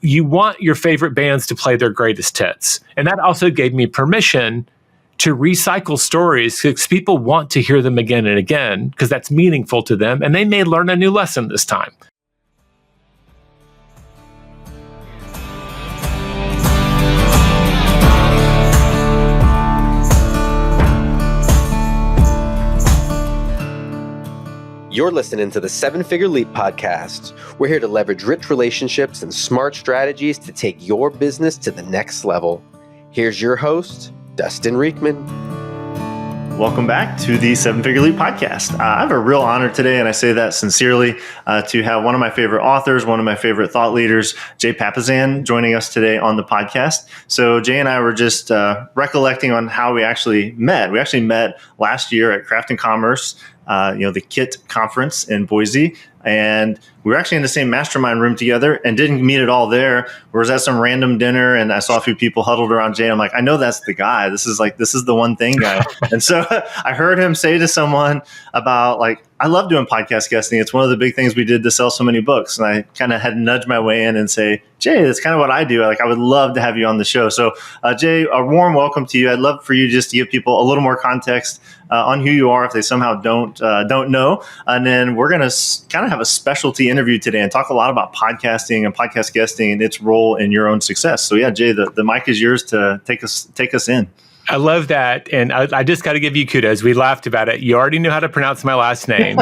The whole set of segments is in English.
you want your favorite bands to play their greatest hits. And that also gave me permission to recycle stories because people want to hear them again and again because that's meaningful to them. And they may learn a new lesson this time. You're listening to the 7-Figure Leap podcast. We're here to leverage rich relationships and smart strategies to take your business to the next level. Here's your host, Dustin Rieckman. Welcome back to the 7-Figure Leap podcast. I have a real honor today, and I say that sincerely, to have one of my favorite authors, one of my favorite thought leaders, Jay Papasan, joining us today on the podcast. So Jay and I were just recollecting on how we actually met. We actually met last year at Craft and Commerce, the KIT conference in Boise. And we were actually in the same mastermind room together and didn't meet at all there. We was at some random dinner and I saw a few people huddled around Jay. I'm like, I know that's the guy. This is the one thing guy. And so I heard him say to someone about I love doing podcast guesting. It's one of the big things we did to sell so many books. And I kind of had to nudge my way in and say, Jay, that's kind of what I do. I would love to have you on the show. So Jay, a warm welcome to you. I'd love for you just to give people a little more context on who you are if they somehow don't know. And then we're going to kind of have a specialty interview today and talk a lot about podcasting and podcast guesting and its role in your own success. So yeah, Jay, the mic is yours to take us in. I love that. And I just got to give you kudos. We laughed about it. You already knew how to pronounce my last name,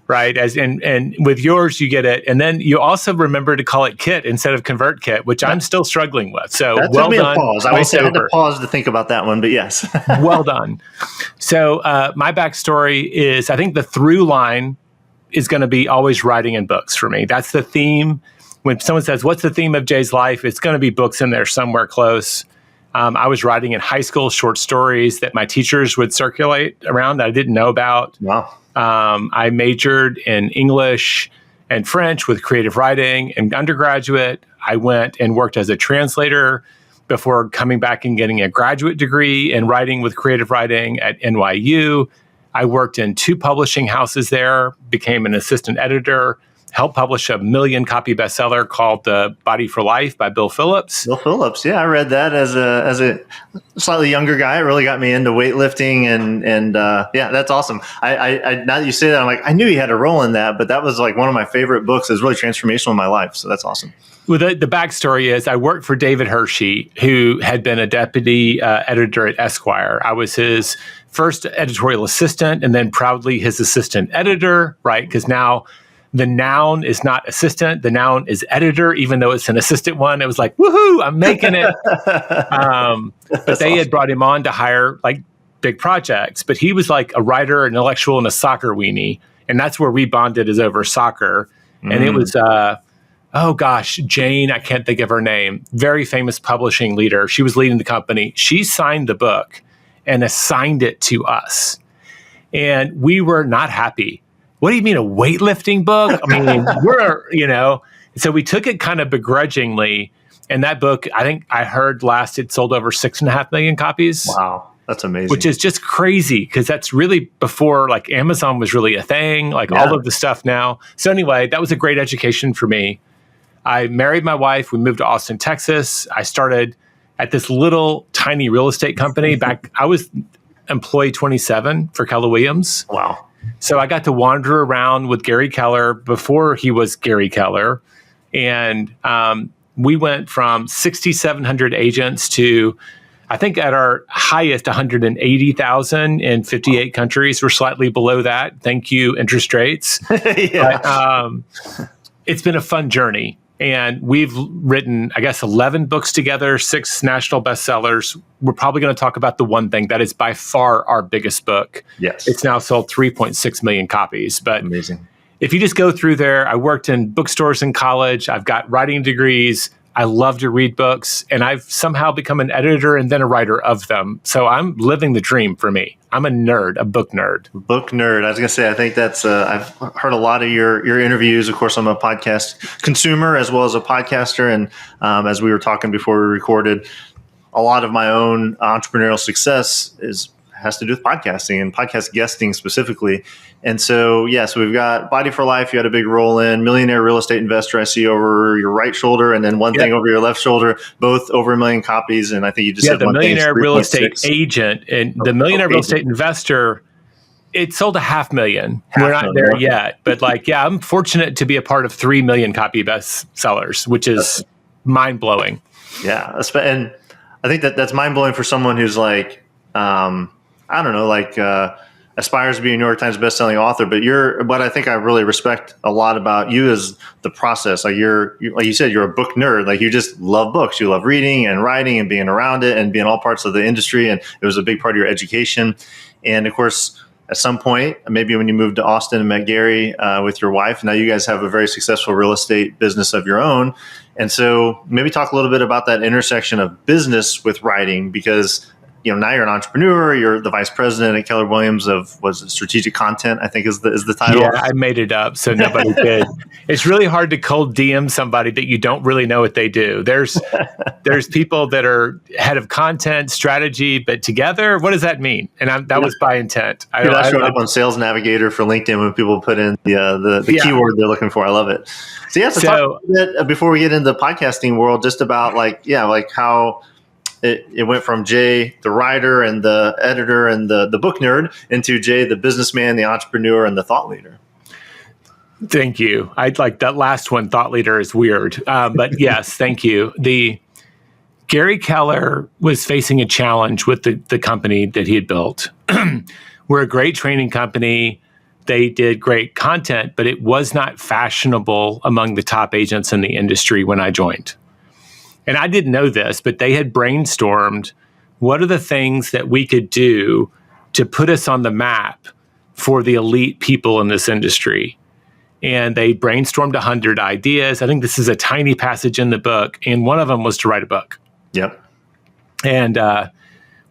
right? And with yours, you get it. And then you also remember to call it KIT instead of ConvertKit, which I'm still struggling with. So that well took me done. A pause. I had to pause to think about that one, but yes. Well done. So my backstory is, I think the through line is going to be always writing and books for me. That's the theme. When someone says, what's the theme of Jay's life? It's going to be books in there somewhere close. I was writing in high school short stories that my teachers would circulate around that I didn't know about. Wow. I majored in English and French with creative writing. And undergraduate, I went and worked as a translator before coming back and getting a graduate degree in writing with creative writing at NYU. I worked in 2 publishing houses there, became an assistant editor, helped publish a 1 million copy bestseller called The Body for Life by Bill Phillips. Bill Phillips, yeah, I read that as a slightly younger guy. It really got me into weightlifting, and yeah, that's awesome. I now that you say that, I'm like, I knew he had a role in that, but that was one of my favorite books. It was really transformational in my life, so that's awesome. Well, the backstory is I worked for David Hershey, who had been a deputy editor at Esquire. I was his first editorial assistant and then proudly his assistant editor, right? Because now the noun is not assistant. The noun is editor, even though it's an assistant one. It was like, woohoo, I'm making it. But they had brought him on to hire big projects. But he was like a writer, an intellectual, and a soccer weenie. And that's where we bonded, is over soccer. And it was... Jane, I can't think of her name, very famous publishing leader. She was leading the company. She signed the book and assigned it to us. And we were not happy. What do you mean, a weightlifting book? I mean, so we took it kind of begrudgingly. And that book, I think I heard last it sold over 6.5 million copies. Wow. That's amazing. Which is just crazy because that's really before Amazon was really a thing, all of the stuff now. So anyway, that was a great education for me. I married my wife. We moved to Austin, Texas. I started at this little tiny real estate company. I was employee 27 for Keller Williams. Wow. So I got to wander around with Gary Keller before he was Gary Keller. And we went from 6,700 agents to, I think at our highest, 180,000 in 58 countries. We're slightly below that. Thank you, interest rates. Yeah. But, it's been a fun journey. And we've written, 11 books together, 6 national bestsellers. We're probably going to talk about the one thing that is by far our biggest book. Yes. It's now sold 3.6 million copies. But amazing. If you just go through there, I worked in bookstores in college. I've got writing degrees. I love to read books. And I've somehow become an editor and then a writer of them. So I'm living the dream for me. I'm a nerd, a book nerd. Book nerd. I was going to say, I think that's, I've heard a lot of your interviews. Of course, I'm a podcast consumer as well as a podcaster. And as we were talking before we recorded, a lot of my own entrepreneurial success has to do with podcasting and podcast guesting specifically. And so, so we've got Body for Life. You had a big role in Millionaire Real Estate Investor. I see over your right shoulder, and then one thing over your left shoulder, both over 1 million copies. And I think you just said the one Millionaire thing, Real Estate Agent and the Millionaire Real Estate Investor. It sold 500,000. We're not there yet, but I'm fortunate to be a part of 3 million copy bestsellers, which is mind blowing. Yeah, and I think that's mind blowing for someone who's aspires to be a New York Times bestselling author. But what I think I really respect a lot about you is the process. Like you said, you're a book nerd. Like you just love books. You love reading and writing and being around it and being all parts of the industry. And it was a big part of your education. And of course, at some point, maybe when you moved to Austin and met Gary with your wife, now you guys have a very successful real estate business of your own. And so maybe talk a little bit about that intersection of business with writing, because now you're an entrepreneur. You're the vice president at Keller Williams of strategic content, I think is the title. Yeah, I made it up so nobody could. It's really hard to cold DM somebody that you don't really know what they do. There's people that are head of content strategy, but together, what does that mean? And that was by intent. I showed up on Sales Navigator for LinkedIn when people put in the keyword they're looking for. I love it. So talk a bit before we get into the podcasting world, just about how it went from Jay, the writer and the editor and the book nerd, into Jay, the businessman, the entrepreneur, and the thought leader. Thank you. I'd like that last one. Thought leader is weird. But yes, thank you. Gary Keller was facing a challenge with the company that he had built. We're a great training company. They did great content, but it was not fashionable among the top agents in the industry when I joined. And I didn't know this, but they had brainstormed what are the things that we could do to put us on the map for the elite people in this industry. And they brainstormed 100 ideas. I think this is a tiny passage in the book. And one of them was to write a book. Yep. And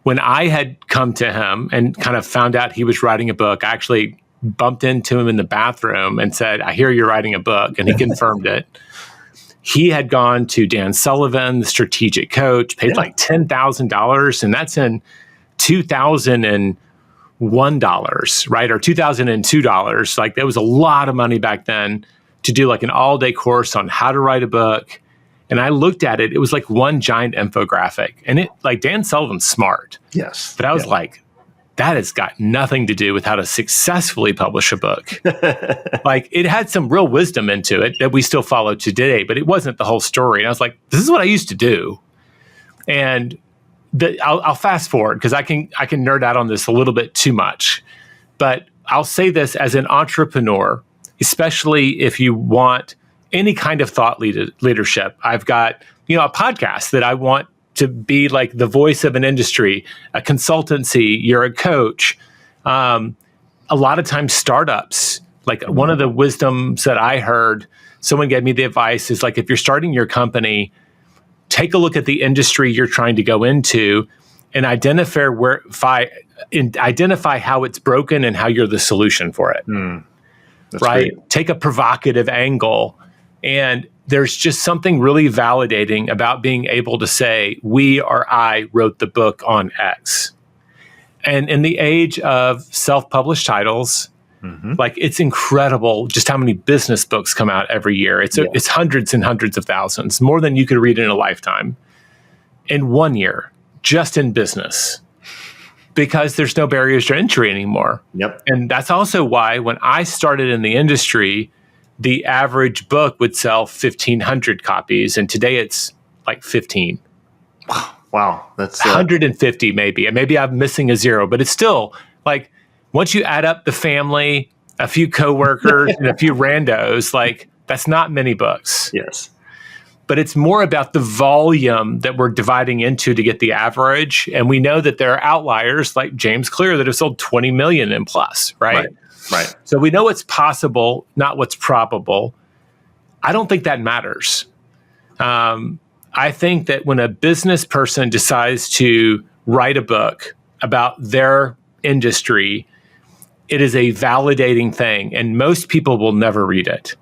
when I had come to him and kind of found out he was writing a book, I actually bumped into him in the bathroom and said, I hear you're writing a book. And he confirmed it. He had gone to Dan Sullivan, the strategic coach, paid $10,000, and that's in $2001, right? Or $2002. Like, that was a lot of money back then to do an all-day course on how to write a book. And I looked at it, it was like one giant infographic. And it, Dan Sullivan's smart. Yes. But I was that has got nothing to do with how to successfully publish a book. It had some real wisdom into it that we still follow today, but it wasn't the whole story. And I was like, this is what I used to do. And I'll fast forward because I can nerd out on this a little bit too much. But I'll say this as an entrepreneur, especially if you want any kind of thought leadership. I've got, a podcast that I want to be the voice of an industry, a consultancy, you're a coach. A lot of times startups, one of the wisdoms that I heard, someone gave me the advice is if you're starting your company, take a look at the industry you're trying to go into and identify how it's broken and how you're the solution for it. That's right? Great. Take a provocative angle. And there's just something really validating about being able to say, we or I wrote the book on X. And in the age of self-published titles, it's incredible just how many business books come out every year. It's hundreds and hundreds of thousands, more than you could read in a lifetime. In 1 year, just in business, because there's no barriers to entry anymore. Yep. And that's also why when I started in the industry, the average book would sell 1,500 copies, and today it's 15. Wow. That's 150 maybe. And maybe I'm missing a zero, but it's still once you add up the family, a few coworkers, and a few randos, that's not many books. Yes. But it's more about the volume that we're dividing into to get the average. And we know that there are outliers like James Clear that have sold 20 million and plus, right? Right. So we know what's possible, not what's probable. I don't think that matters. I think that when a business person decides to write a book about their industry, it is a validating thing. And most people will never read it.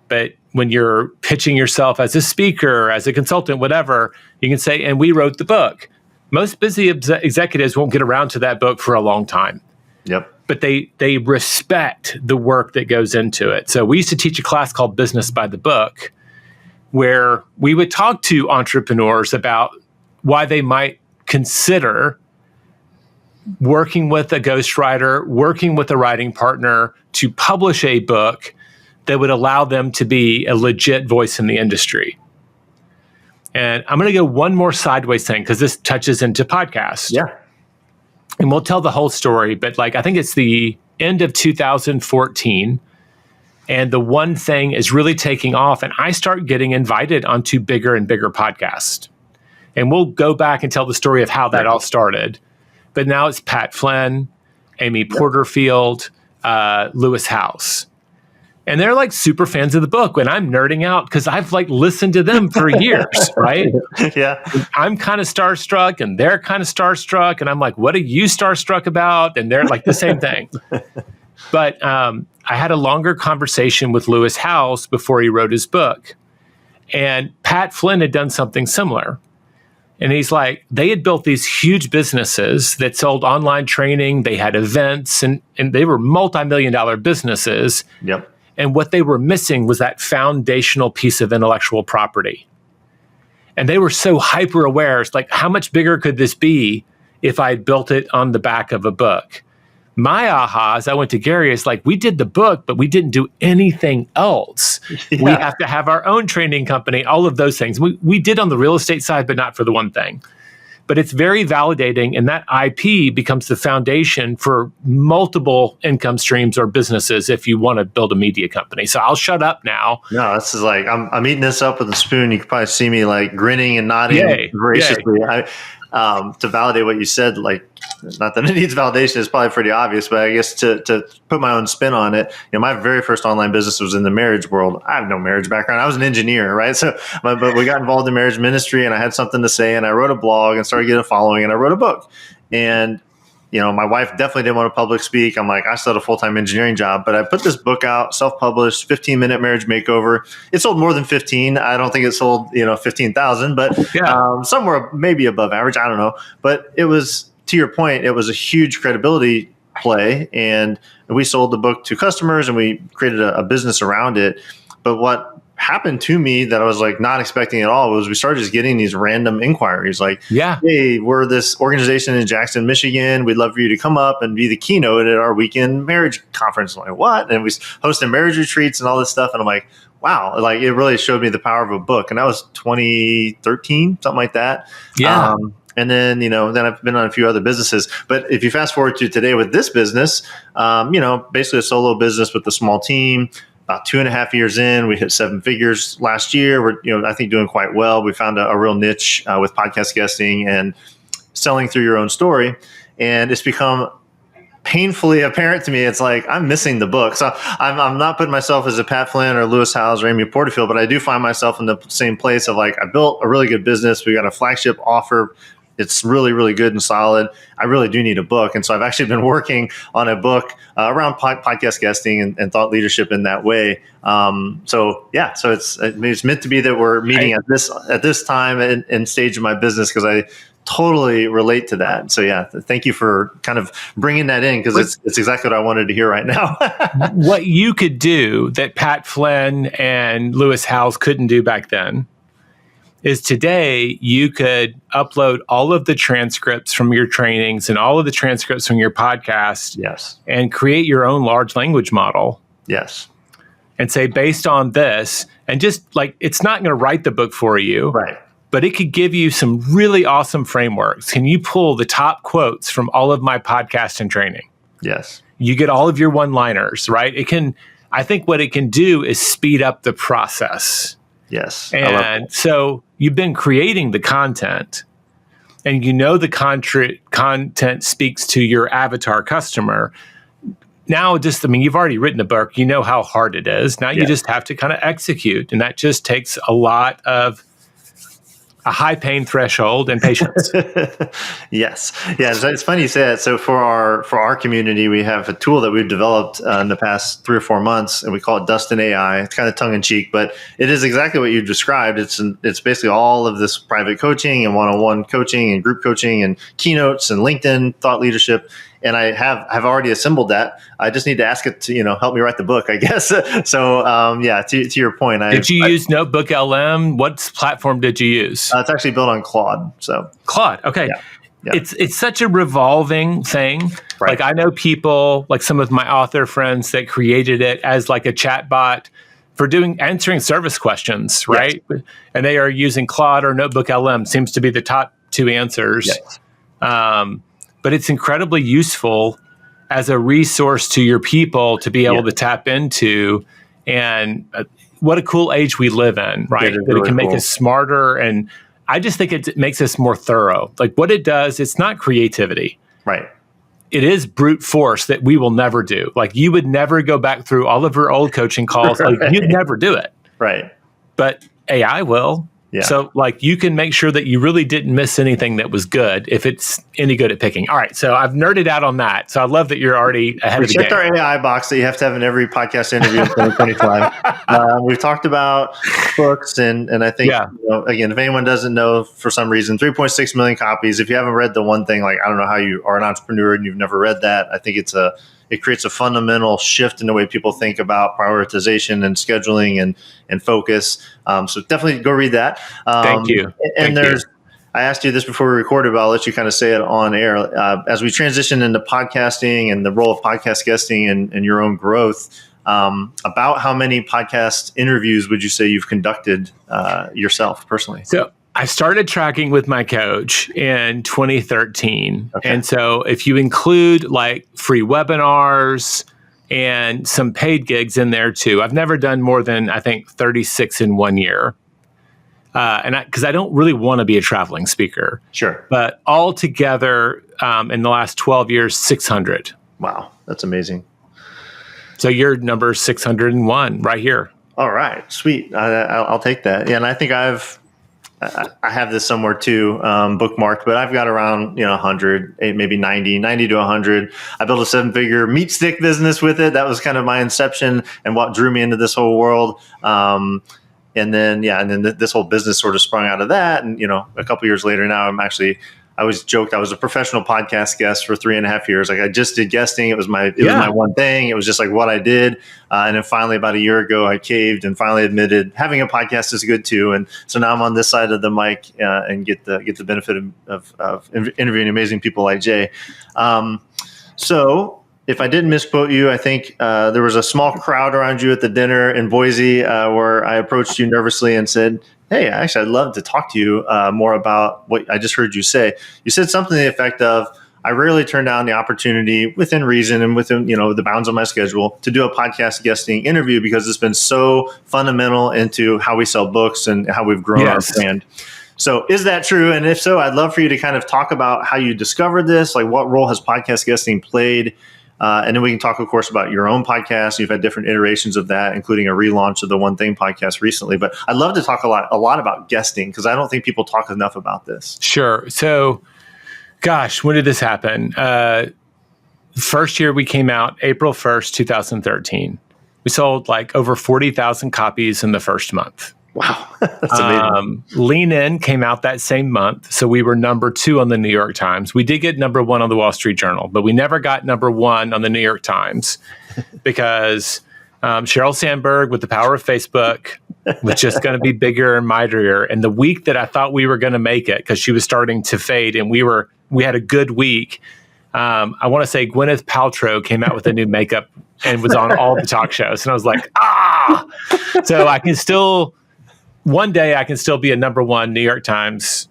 But when you're pitching yourself as a speaker, as a consultant, whatever, you can say, and we wrote the book. Most busy executives won't get around to that book for a long time. Yep. But they respect the work that goes into it. So we used to teach a class called Business by the Book, where we would talk to entrepreneurs about why they might consider working with a ghostwriter, working with a writing partner to publish a book that would allow them to be a legit voice in the industry. And I'm going to go one more sideways thing because this touches into podcasts. Yeah. And we'll tell the whole story, but like I think it's the end of 2014. And the one thing is really taking off, and I start getting invited onto bigger and bigger podcasts. And we'll go back and tell the story of how that all started. But now it's Pat Flynn, Amy Porterfield, Lewis Howes. And they're like super fans of the book when I'm nerding out because I've like listened to them for years, right? Yeah. I'm kind of starstruck and they're kind of starstruck. And I'm like, what are you starstruck about? And they're like the same thing. But I had a longer conversation with Lewis Howes before he wrote his book. And Pat Flynn had done something similar. And he's like, they had built these huge businesses that sold online training. They had events and they were multi-million-dollar businesses. Yep. And what they were missing was that foundational piece of intellectual property. And they were so hyper aware. It's like, how much bigger could this be if I had built it on the back of a book? My aha, as I went to Gary, is like, we did the book, but we didn't do anything else. Yeah. We have to have our own training company, all of those things. We did on the real estate side, but not for the one thing. But it's very validating, and that IP becomes the foundation for multiple income streams or businesses if you want to build a media company. So I'll shut up now. No, this is like, I'm eating this up with a spoon. You can probably see me like grinning and nodding graciously. To validate what you said, like, not that it needs validation, it's probably pretty obvious, but I guess to put my own spin on it, my very first online business was in the marriage world. I have no marriage background. I was an engineer, right? So, but we got involved in marriage ministry and I had something to say and I wrote a blog and started getting a following and I wrote a book. And, my wife definitely didn't want to public speak. I'm like, I still had a full-time engineering job, but I put this book out, self-published, 15-minute marriage makeover. It sold more than 15. I don't think it sold, 15,000, but somewhere maybe above average. I don't know. But it was, to your point, it was a huge credibility play. And we sold the book to customers and we created a business around it. But what happened to me that I was like not expecting at all was we started just getting these random inquiries like, hey, we're this organization in Jackson, Michigan. We'd love for you to come up and be the keynote at our weekend marriage conference. I'm like, what? And we hosted marriage retreats and all this stuff. And I'm like, wow, like it really showed me the power of a book. And that was 2013, something like that. Yeah. And then, then I've been on a few other businesses. But if you fast forward to today with this business, basically a solo business with a small team. About 2.5 years in, we hit 7 figures last year. We're, I think, doing quite well. We found a real niche with podcast guesting and selling through your own story. And it's become painfully apparent to me. It's like, I'm missing the book. So I'm not putting myself as a Pat Flynn or Lewis Howes or Amy Porterfield, but I do find myself in the same place of like, I built a really good business. We got a flagship offer. It's really, really good and solid. I really do need a book. And so I've actually been working on a book around podcast guesting and thought leadership in that way. So it's meant to be that we're meeting at this time and stage of my business because I totally relate to that. So thank you for kind of bringing that in because it's exactly what I wanted to hear right now. What you could do that Pat Flynn and Lewis Howes couldn't do back then is today you could upload all of the transcripts from your trainings and all of the transcripts from your podcast. Yes. And create your own large language model. Yes. And say, based on this, and just like, it's not going to write the book for you. Right. But it could give you some really awesome frameworks. Can you pull the top quotes from all of my podcast and training? Yes. You get all of your one-liners, right? I think what it can do is speed up the process. Yes. And so you've been creating the content and the content speaks to your avatar customer. Now you've already written a book, you know how hard it is. Now you just have to kind of execute. And that just takes a lot of a high pain threshold and patience. Yes. Yeah. It's funny you say that. So for our community, we have a tool that we've developed in the past 3 or 4 months, and we call it Dustin AI. It's kind of tongue in cheek, but it is exactly what you described. It's basically all of this private coaching and one-on-one coaching and group coaching and keynotes and LinkedIn thought leadership. And I have already assembled that. I just need to ask it to, help me write the book, I guess. So, to your point. Did you use Notebook LM? What platform did you use? It's actually built on Claude. So Claude. Okay. Yeah. It's such a revolving thing. Right. Like I know people, like some of my author friends that created it as like a chat bot for answering service questions, right? Yes. And they are using Claude or Notebook LM. Seems to be the top 2 answers. Yes. But it's incredibly useful as a resource to your people to be able to tap into. And what a cool age we live in, right? That it can make us smarter. And I just think it makes us more thorough. Like what it does, it's not creativity. Right. It is brute force that we will never do. Like you would never go back through all of your old coaching calls. Right. Like you'd never do it. Right. But AI will. Yeah. So like you can make sure that you really didn't miss anything that was good if it's any good at picking. All right. So I've nerded out on that. So I love that you're already ahead of the game. We checked our AI box that you have to have in every podcast interview in 2025. We've talked about books and I think, again, if anyone doesn't know for some reason, 3.6 million copies. If you haven't read the one thing, like I don't know how you are an entrepreneur and you've never read that. I think it creates a fundamental shift in the way people think about prioritization and scheduling and focus. So definitely go read that. Thank you. I asked you this before we recorded, but I'll let you kind of say it on air. As we transition into podcasting and the role of podcast guesting and your own growth, about how many podcast interviews would you say you've conducted yourself personally? So I started tracking with my coach in 2013. Okay. And so if you include like free webinars and some paid gigs in there too, I've never done more than, I think, 36 in 1 year. Because I don't really want to be a traveling speaker. Sure. But altogether, in the last 12 years, 600. Wow. That's amazing. So your number is 601 right here. All right. Sweet. I'll take that. Yeah. And I think I have this somewhere too, bookmarked, but I've got around, 100, maybe 90 to 100. I built a 7-figure meat stick business with it. That was kind of my inception and what drew me into this whole world. And then this whole business sort of sprung out of that. And, a couple years later now, I always joked I was a professional podcast guest for 3.5 years. Like I just did guesting. It was my one thing. It was just like what I did. And then finally about a year ago, I caved and finally admitted having a podcast is good too. And so now I'm on this side of the mic and get the benefit of interviewing amazing people like Jay. So if I didn't misquote you, I think there was a small crowd around you at the dinner in Boise where I approached you nervously and said, hey, actually, I'd love to talk to you more about what I just heard you say. You said something to the effect of, I rarely turn down the opportunity within reason and within, the bounds of my schedule to do a podcast guesting interview because it's been so fundamental into how we sell books and how we've grown our brand. So is that true? And if so, I'd love for you to kind of talk about how you discovered this, like what role has podcast guesting played? And then we can talk, of course, about your own podcast. You've had different iterations of that, including a relaunch of the One Thing podcast recently. But I'd love to talk a lot about guesting because I don't think people talk enough about this. Sure. So, gosh, when did this happen? First year we came out, April 1st, 2013. We sold like over 40,000 copies in the first month. Wow. That's amazing. Lean In came out that same month. So we were number 2 on the New York Times. We did get number 1 on the Wall Street Journal, but we never got number 1 on the New York Times because Sheryl Sandberg with the power of Facebook was just going to be bigger and mightier. And the week that I thought we were going to make it, because she was starting to fade and we had a good week. I want to say Gwyneth Paltrow came out with a new makeup and was on all the talk shows. And I was like, So one day I can still be a number 1 New York Times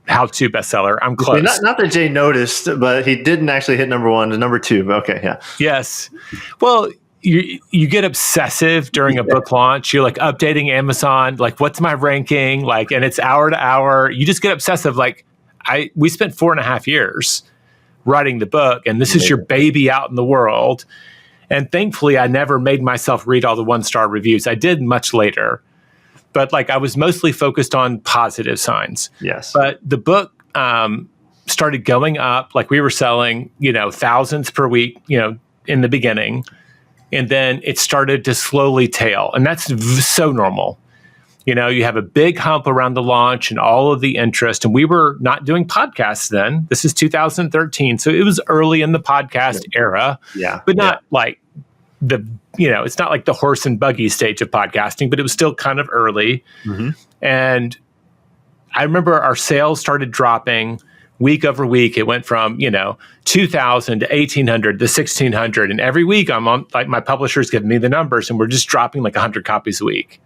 how-to bestseller. I'm close. Not that Jay noticed, but he didn't actually hit number 1 to number 2. But okay, yeah. Yes. Well, you get obsessive during a book launch. You're like updating Amazon, like what's my ranking? Like, and it's hour to hour. You just get obsessive. Like we spent 4.5 years writing the book, and this is your baby out in the world. And thankfully, I never made myself read all the 1-star reviews. I did much later. but like I was mostly focused on positive signs. Yes. But the book started going up. Like we were selling, thousands per week, in the beginning. And then it started to slowly tail. And that's so normal. You have a big hump around the launch and all of the interest. And we were not doing podcasts then. This is 2013. So it was early in the podcast era. Yeah. But not like it's not like the horse and buggy stage of podcasting, but it was still kind of early. Mm-hmm. And I remember our sales started dropping week over week. It went from, 2,000 to 1,800 to 1,600. And every week I'm on, like my publisher's giving me the numbers and we're just dropping like 100 copies a week.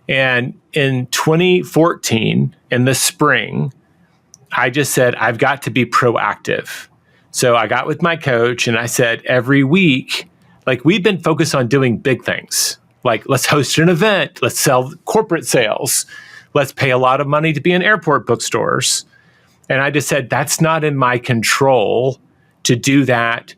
And in 2014, in the spring, I just said, I've got to be proactive. So I got with my coach and I said, every week, like we've been focused on doing big things. Like let's host an event. Let's sell corporate sales. Let's pay a lot of money to be in airport bookstores. And I just said, that's not in my control to do that.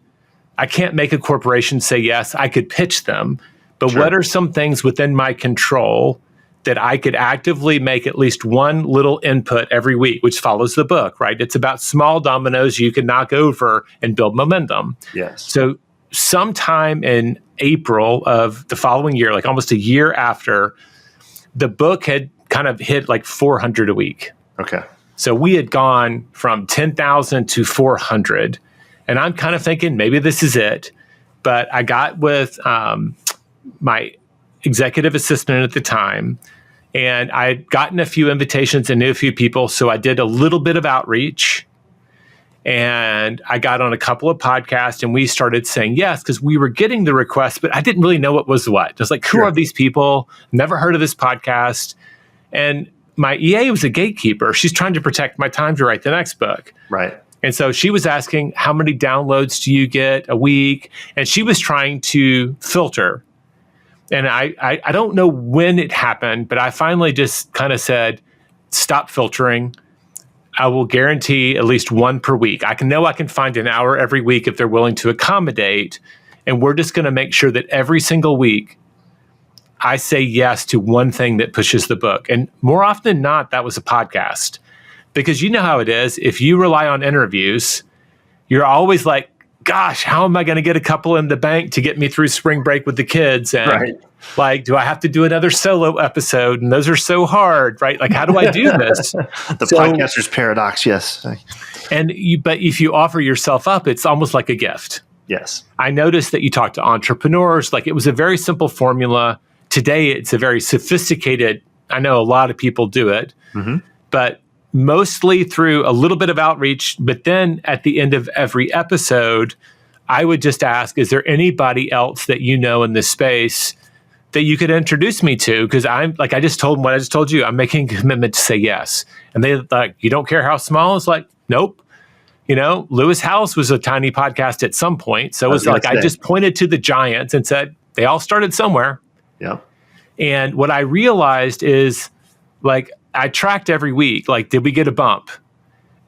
I can't make a corporation say yes. I could pitch them. But What are some things within my control that I could actively make at least one little input every week, which follows the book, right? It's about small dominoes you can knock over and build momentum. Yes. So sometime in April of the following year, like almost a year after, the book had kind of hit like 400 a week. Okay. So we had gone from 10,000 to 400. And I'm kind of thinking maybe this is it. But I got with my executive assistant at the time, and I had gotten a few invitations and knew a few people. So I did a little bit of outreach. And I got on a couple of podcasts and we started saying yes, because we were getting the requests, but I didn't really know what was what. Just like, who are these people? Never heard of this podcast. And my EA was a gatekeeper. She's trying to protect my time to write the next book. Right. And so she was asking, how many downloads do you get a week? And she was trying to filter. And I don't know when it happened, but I finally just kind of said, stop filtering. I will guarantee at least one per week. I can find an hour every week if they're willing to accommodate. And we're just going to make sure that every single week I say yes to one thing that pushes the book. And more often than not, that was a podcast. Because you know how it is. If you rely on interviews, you're always like, gosh, how am I going to get a couple in the bank to get me through spring break with the kids? And like, do I have to do another solo episode? And those are so hard, right? Like, how do I do this? The podcaster's paradox, yes. But if you offer yourself up, it's almost like a gift. Yes. I noticed that you talk to entrepreneurs. Like, it was a very simple formula. Today, it's a very sophisticated, I know a lot of people do it, but mostly through a little bit of outreach. But then at the end of every episode, I would just ask, is there anybody else that you know in this space that you could introduce me to? Because I'm like, I just told them what I just told you. I'm making a commitment to say yes. And they like, you don't care how small? It's like, nope. Lewis House was a tiny podcast at some point. So it was like, I just pointed to the giants and said, they all started somewhere. Yeah. And what I realized is, like, I tracked every week, like, did we get a bump?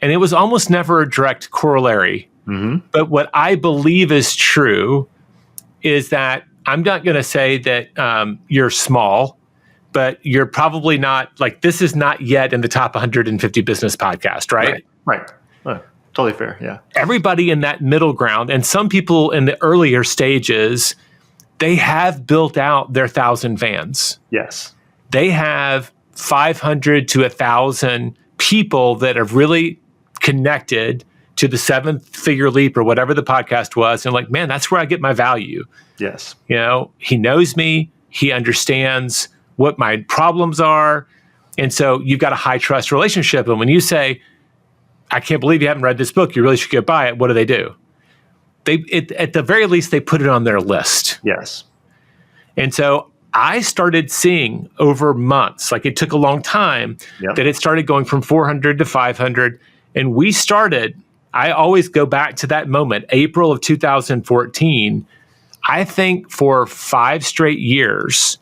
And it was almost never a direct corollary. But what I believe is true is that I'm not going to say that you're small, but you're probably not, like, this is not yet in the top 150 business podcast, right? Right. Totally fair, yeah. Everybody in that middle ground, and some people in the earlier stages, they have built out their 1,000 fans. Yes. They have 500 to 1,000 people that have really connected to the 7-figure leap or whatever the podcast was. And like, man, that's where I get my value. Yes. He knows me. He understands what my problems are. And so you've got a high trust relationship. And when you say, I can't believe you haven't read this book, you really should go buy it, what do? At the very least, they put it on their list. Yes. And so I started seeing over months, like it took a long time, that it started going from 400 to 500. And we started, I always go back to that moment, April of 2014. I think for 5 straight years,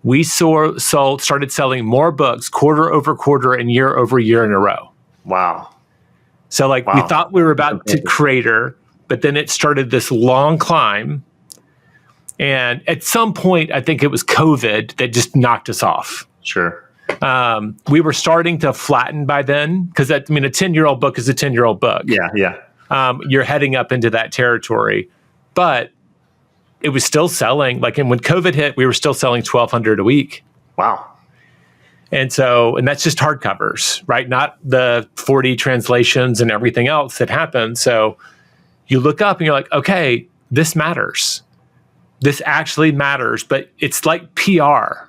we started selling more books quarter over quarter and year over year in a row. Wow. So we thought we were about to crater, but then it started this long climb. And at some point, I think it was COVID that just knocked us off. Sure. We were starting to flatten by then because a 10-year-old book is a 10-year-old book. Yeah. You're heading up into that territory, but it was still selling. And when COVID hit, we were still selling 1,200 a week. Wow. And that's just hardcovers, right? Not the 40 translations and everything else that happened. So you look up and you're like, okay, this matters. This actually matters, but it's like PR.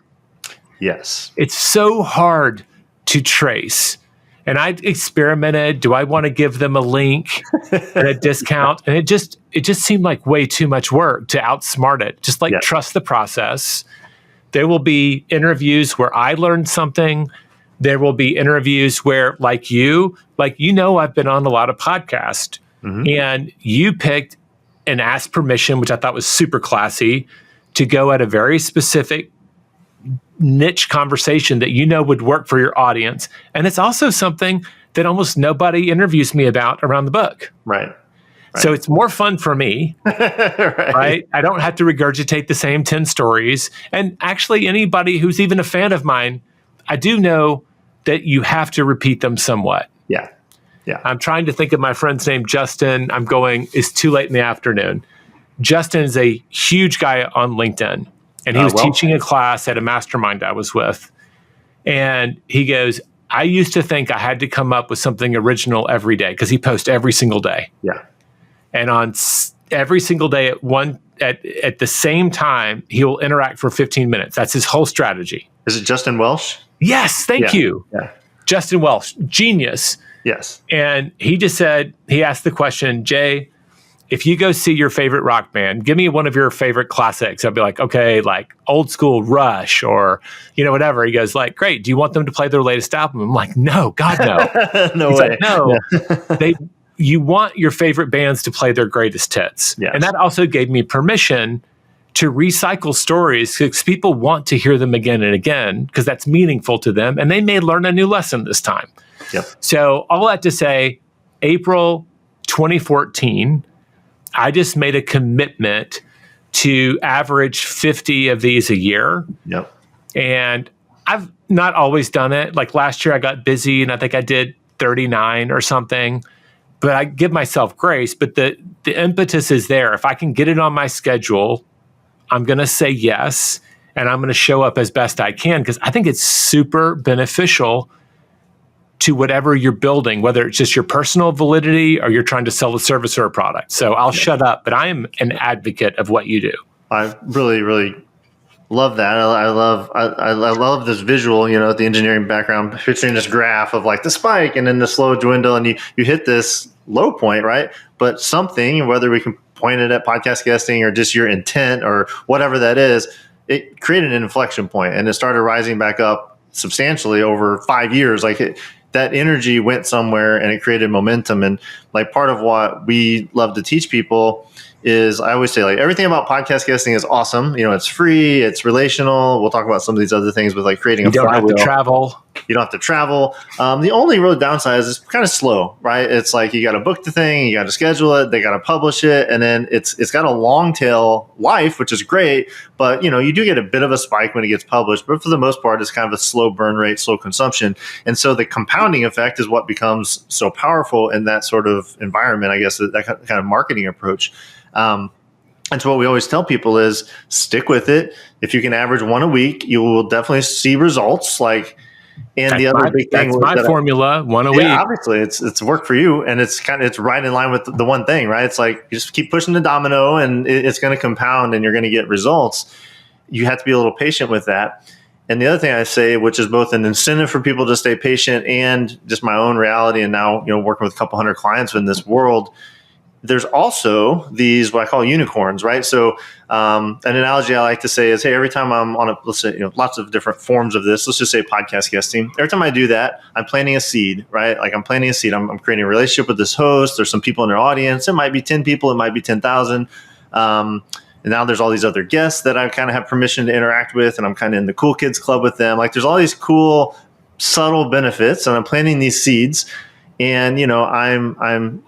Yes. It's so hard to trace. And I experimented. Do I want to give them a link at a discount? And it just seemed like way too much work to outsmart it. Just trust the process. There will be interviews where I learned something. There will be interviews where, I've been on a lot of podcasts, and you picked and asked permission, which I thought was super classy, to go at a very specific niche conversation that would work for your audience. And it's also something that almost nobody interviews me about around the book. Right. So it's more fun for me, right? I don't have to regurgitate the same 10 stories. And actually, anybody who's even a fan of mine, I do know that you have to repeat them somewhat. Yeah. I'm trying to think of my friend's name, Justin. It's too late in the afternoon. Justin is a huge guy on LinkedIn. And he was teaching a class at a mastermind I was with. And he goes, I used to think I had to come up with something original every day because he posts every single day. Yeah. And on every single day at the same time, he will interact for 15 minutes. That's his whole strategy. Is it Justin Welsh? Yes. Thank you. Yeah. Justin Welsh, genius. Yes. And he asked the question, Jay, if you go see your favorite rock band, give me one of your favorite classics. I'd be like, okay, old school Rush or, whatever. He goes great. Do you want them to play their latest album? I'm like, no, God, no. No He's way. No, you want your favorite bands to play their greatest hits. Yes. And that also gave me permission to recycle stories because people want to hear them again and again because that's meaningful to them. And they may learn a new lesson this time. Yep. So all that to say, April 2014, I just made a commitment to average 50 of these a year. Yep. And I've not always done it. Last year I got busy and I think I did 39 or something, but I give myself grace. But the impetus is there. If I can get it on my schedule, I'm going to say yes. And I'm going to show up as best I can because I think it's super beneficial to whatever you're building, whether it's just your personal validity or you're trying to sell a service or a product. So I'll shut up, but I am an advocate of what you do. I really, really love that. I love this visual, the engineering background, picturing this graph of the spike and then the slow dwindle and you hit this low point, right? But something, whether we can point it at podcast guesting or just your intent or whatever that is, it created an inflection point and it started rising back up substantially over 5 years. That energy went somewhere and it created momentum. And part of what we love to teach people is I always say everything about podcast guesting is awesome. It's free, it's relational. We'll talk about some of these other things with creating a flywheel. You don't have to travel. You don't have to travel. The only real downside is it's kind of slow, right? It's you got to book the thing, you got to schedule it, they got to publish it, and then it's got a long tail life, which is great. But you do get a bit of a spike when it gets published, but for the most part, it's kind of a slow burn rate, slow consumption, and so the compounding effect is what becomes so powerful in that sort of environment. I guess that kind of marketing approach. And so what we always tell people is stick with it. If you can average one a week, you will definitely see results. And that's the other big thing, that's my formula, one a week. Obviously it's worked for you, and it's right in line with the one thing, right? It's you just keep pushing the domino, and it's going to compound, and you're going to get results. You have to be a little patient with that. And the other thing I say, which is both an incentive for people to stay patient and just my own reality, and now working with a couple hundred clients in this world. There's also these what I call unicorns, right? So an analogy I like to say is, hey, every time I'm on let's say lots of different forms of this. Let's just say podcast guesting. Every time I do that, I'm planting a seed, right? I'm planting a seed. I'm creating a relationship with this host. There's some people in their audience. It might be 10 people. It might be 10,000. And now there's all these other guests that I kind of have permission to interact with, and I'm kind of in the cool kids club with them. There's all these cool, subtle benefits, and I'm planting these seeds. And I'm kind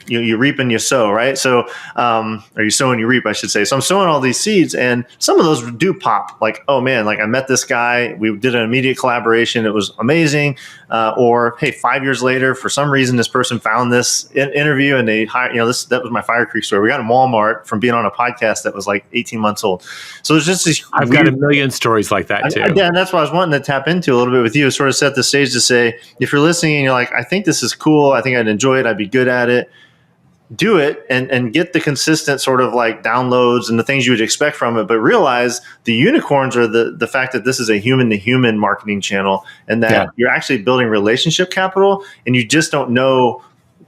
you reap and you sow, right? So, or you sow and you reap, I should say. So I'm sowing all these seeds, and some of those do pop. Like, oh man, like I met this guy, we did an immediate collaboration, it was amazing. Or hey, 5 years later, for some reason, this person found this interview and they hired. That was my Fire Creek story. We got in Walmart from being on a podcast that was like 18 months old. So there's just this. I've got a million stories like that too. Yeah, and that's what I was wanting to tap into a little bit with you. Sort of set the stage to say, if you're listening and you're like, I think this is cool, I think I'd enjoy it, I'd be good at it. Do it and get the consistent sort of like downloads and the things you would expect from it, but realize the unicorns are the fact that this is a human to human marketing channel, and that you're actually building relationship capital, and you just don't know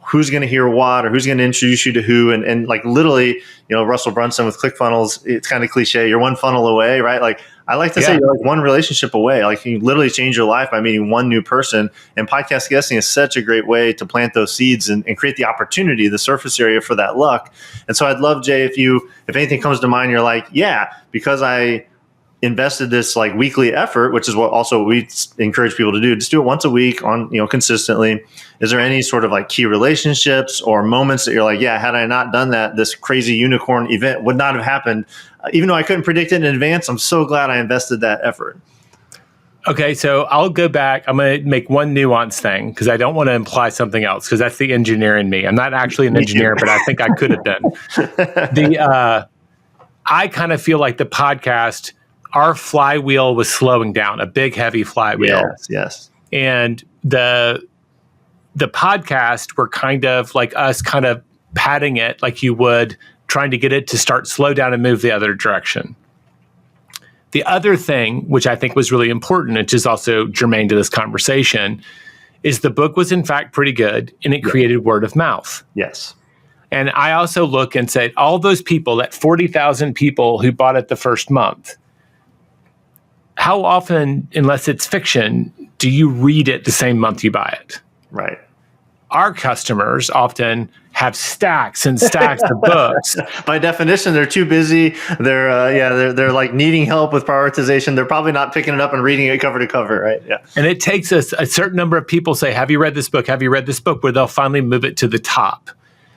who's going to hear what or who's going to introduce you to who. And like literally, Russell Brunson with ClickFunnels, it's kind of cliche. You're one funnel away, right? Like I like to say you're like one relationship away. Like you literally change your life by meeting one new person. And podcast guesting is such a great way to plant those seeds and create the opportunity, the surface area for that luck. And so I'd love, Jay, if anything comes to mind, you're like, yeah, because I invested this like weekly effort, which is what also we encourage people to do. Just do it once a week on, consistently. Is there any sort of like key relationships or moments that you're like, yeah, had I not done that, this crazy unicorn event would not have happened. Even though I couldn't predict it in advance, I'm so glad I invested that effort. Okay, so I'll go back. I'm going to make one nuance thing because I don't want to imply something else because that's the engineer in me. I'm not actually an engineer, but I think I could have been. I kind of feel like the podcast, our flywheel was slowing down, a big, heavy flywheel. Yes. And the podcast were kind of like us kind of patting it like you would, trying to get it to start slow down and move the other direction. The other thing, which I think was really important, which is also germane to this conversation, is the book was in fact pretty good and it created word of mouth. Yes. And I also look and say, all those people, that 40,000 people who bought it the first month, how often, unless it's fiction, do you read it the same month you buy it? Right. Our customers often have stacks and stacks of books. By definition, they're too busy. They're like needing help with prioritization. They're probably not picking it up and reading it cover to cover, right? Yeah. And it takes us a certain number of people say, "Have you read this book? Have you read this book?" Where they'll finally move it to the top.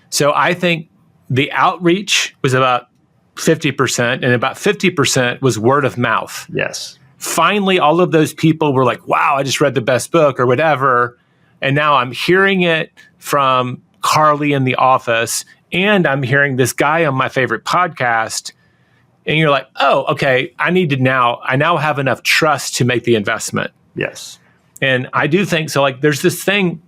So I think the outreach was about 50%, and about 50% was word of mouth. Yes. Finally, all of those people were like, "Wow, I just read the best book," or whatever. And now I'm hearing it from Carly in the office, and I'm hearing this guy on my favorite podcast. And you're like, oh, okay, I now have enough trust to make the investment. Yes. And I do think so. Like, there's this thing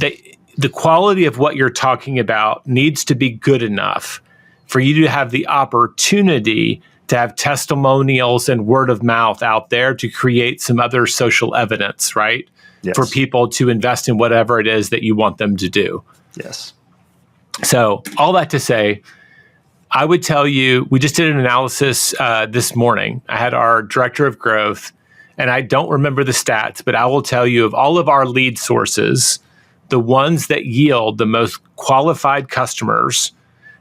that the quality of what you're talking about needs to be good enough for you to have the opportunity to have testimonials and word of mouth out there to create some other social evidence, right? Yes. For people to invest in whatever it is that you want them to do. Yes. So all that to say, I would tell you, we just did an analysis this morning. I had our director of growth, and I don't remember the stats, but I will tell you of all of our lead sources, the ones that yield the most qualified customers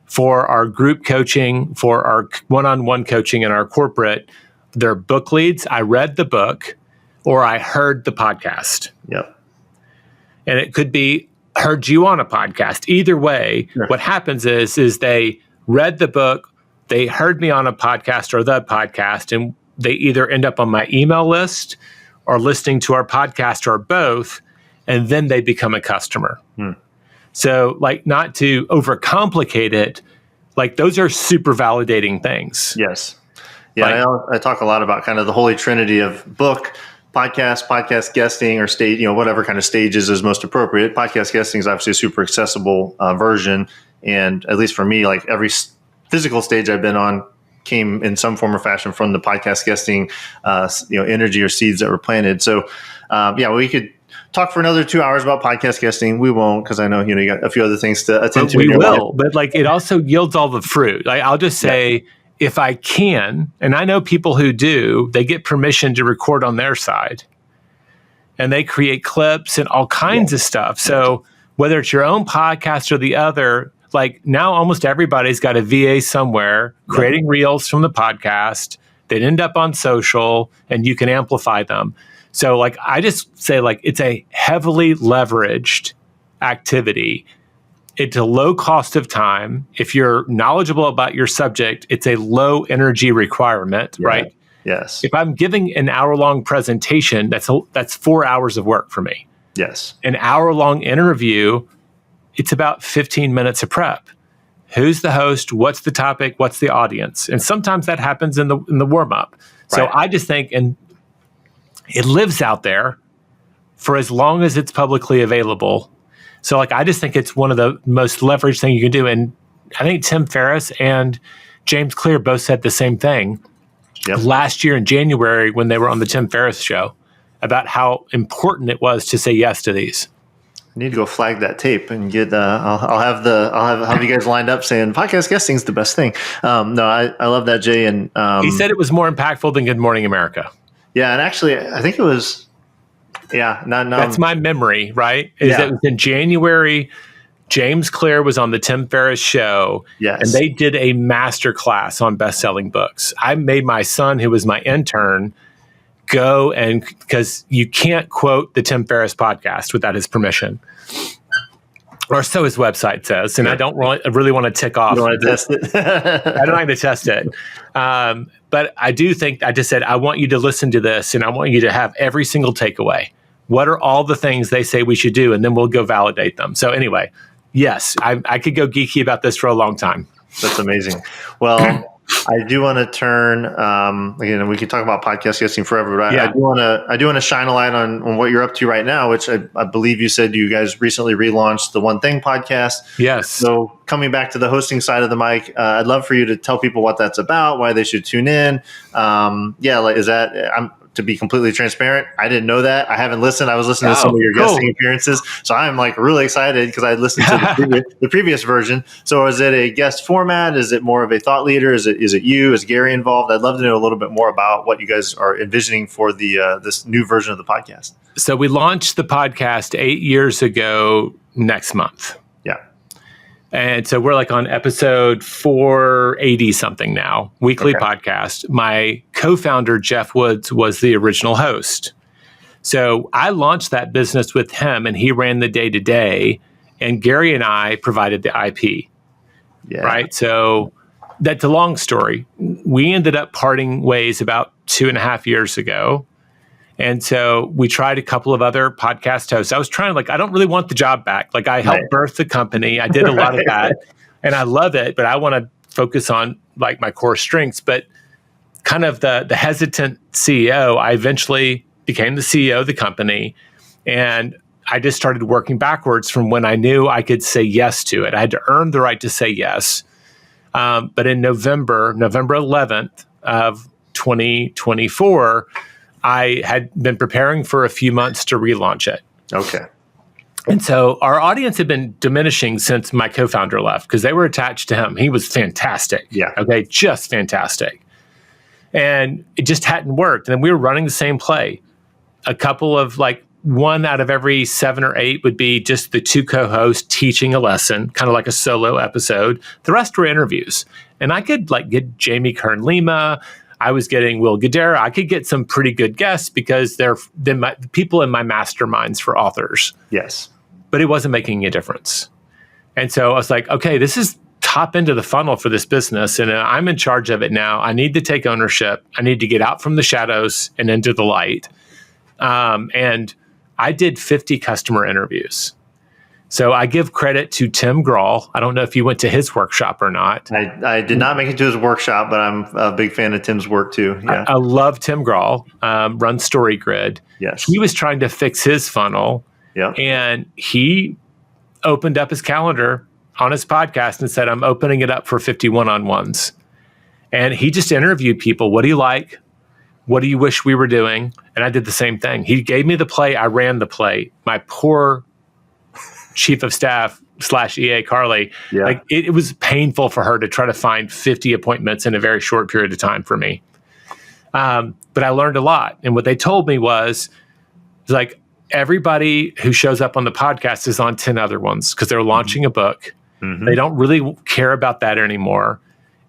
for our group coaching, for our one-on-one coaching, and our corporate, they're book leads. I read the book, or I heard the podcast. Yep. And it could be heard you on a podcast. Either way, What happens is they read the book, they heard me on a podcast or the podcast, and they either end up on my email list or listening to our podcast or both, and then they become a customer. So, like, not to overcomplicate it, like those are super validating things. Yes. Yeah, I talk a lot about kind of the holy trinity of book, podcast guesting, or stage, whatever kind of stages is most appropriate. Podcast guesting is obviously a super accessible version. And at least for me, like every physical stage I've been on came in some form or fashion from the podcast guesting, energy or seeds that were planted. So, we could talk for another 2 hours about podcast guesting. We won't, because I know, you got a few other things to attend to. We will, but like it also yields all the fruit. Like I'll just say, if I can, and I know people who do, they get permission to record on their side and they create clips and all kinds of stuff. So whether it's your own podcast or the other, like now almost everybody's got a VA somewhere creating reels from the podcast that end up on social and you can amplify them. So like, I just say like, it's a heavily leveraged activity. It's a low cost of time. If you're knowledgeable about your subject, it's a low energy requirement, right? Yes. If I'm giving an hour-long presentation, that's 4 hours of work for me. Yes. An hour-long interview, it's about 15 minutes of prep. Who's the host? What's the topic? What's the audience? And sometimes that happens in the warm-up. So I just think, and it lives out there for as long as it's publicly available. So like, I just think it's one of the most leveraged things you can do. And I think Tim Ferriss and James Clear both said the same thing last year in January when they were on the Tim Ferriss show about how important it was to say yes to these. I need to go flag that tape and get. I'll have you guys lined up saying podcast guesting's the best thing. No, I love that, Jay. And he said it was more impactful than Good Morning America. Yeah, and actually, I think it was. Yeah, no. That's my memory, right? That was in January. James Clear was on the Tim Ferriss show, and they did a master class on best-selling books. I made my son, who was my intern, go and because you can't quote the Tim Ferriss podcast without his permission, or so his website says. And I don't really want to tick off. You want to test it? I don't like to test it. But I do think I just said, I want you to listen to this and I want you to have every single takeaway. What are all the things they say we should do? And then we'll go validate them. So anyway, yes, I could go geeky about this for a long time. That's amazing. Well, I do want to turn again. We could talk about podcast guesting forever, but I do want to shine a light on what you're up to right now. Which I believe you said you guys recently relaunched the One Thing podcast. Yes. So coming back to the hosting side of the mic, I'd love for you to tell people what that's about, why they should tune in. Is that to be completely transparent, I didn't know that. I haven't listened. I was listening to some of your guesting appearances. So I'm like really excited because I listened to the previous version. So is it a guest format? Is it more of a thought leader? Is it you? Is Gary involved? I'd love to know a little bit more about what you guys are envisioning for the this new version of the podcast. So we launched the podcast 8 years ago next month. And so we're like on episode 480 something now, weekly podcast. My co-founder, Jeff Woods, was the original host. So I launched that business with him and he ran the day-to-day and Gary and I provided the IP. Right? So that's a long story. We ended up parting ways about 2.5 years ago. And so we tried a couple of other podcast hosts. I was trying I don't really want the job back. Like I helped birth the company. I did a lot of that and I love it, but I want to focus on like my core strengths. But kind of the hesitant CEO, I eventually became the CEO of the company and I just started working backwards from when I knew I could say yes to it. I had to earn the right to say yes. But in November 11th of 2024, I had been preparing for a few months to relaunch it. Okay. And so our audience had been diminishing since my co-founder left because they were attached to him. He was fantastic. Yeah. Okay. Just fantastic. And it just hadn't worked. And then we were running the same play. A couple of one out of every 7 or 8 would be just the 2 co-hosts teaching a lesson, kind of like a solo episode. The rest were interviews. And I could get Jamie Kern-Lima. I was getting Will Guidara. I could get some pretty good guests because they're people in my masterminds for authors. Yes. But it wasn't making a difference. And so I was like, okay, this is top end of the funnel for this business. And I'm in charge of it now. I need to take ownership. I need to get out from the shadows and into the light. And I did 50 customer interviews. So I give credit to Tim Grahl. I don't know if you went to his workshop or not. I did not make it to his workshop, but I'm a big fan of Tim's work too. Yeah. I love Tim Grahl, runs StoryGrid. Yes. He was trying to fix his funnel. Yeah. And he opened up his calendar on his podcast and said, I'm opening it up for 50 one-on-ones. And he just interviewed people. What do you like? What do you wish we were doing? And I did the same thing. He gave me the play. I ran the play. My poor chief of staff / EA Carly, it was painful for her to try to find 50 appointments in a very short period of time for me. But I learned a lot. And what they told me was everybody who shows up on the podcast is on 10 other ones because they're launching a book. Mm-hmm. They don't really care about that anymore.